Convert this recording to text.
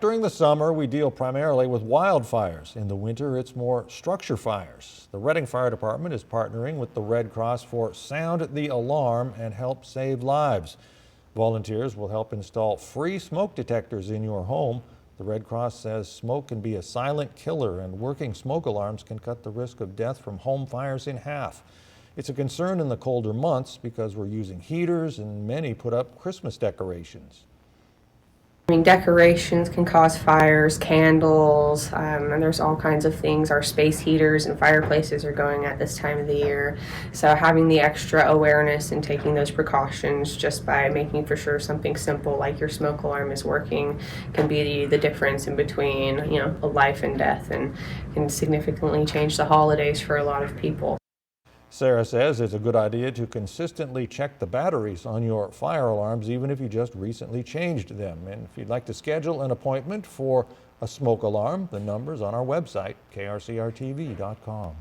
During the summer, we deal primarily with wildfires. In the winter, it's more structure fires. The Reading Fire Department is partnering with the Red Cross for Sound the Alarm and help save lives. Volunteers will help install free smoke detectors in your home. The Red Cross says smoke can be a silent killer, and working smoke alarms can cut the risk of death from home fires in half. It's a concern in the colder months because we're using heaters and many put up Christmas decorations. I mean, decorations can cause fires, candles, and there's all kinds of things. Our space heaters and fireplaces are going at this time of the year. So having the extra awareness and taking those precautions just by making for sure something simple like your smoke alarm is working can be the difference in between, a life and death, and can significantly change the holidays for a lot of people. Sarah says it's a good idea to consistently check the batteries on your fire alarms, even if you just recently changed them. And if you'd like to schedule an appointment for a smoke alarm, the number's on our website, krcrtv.com.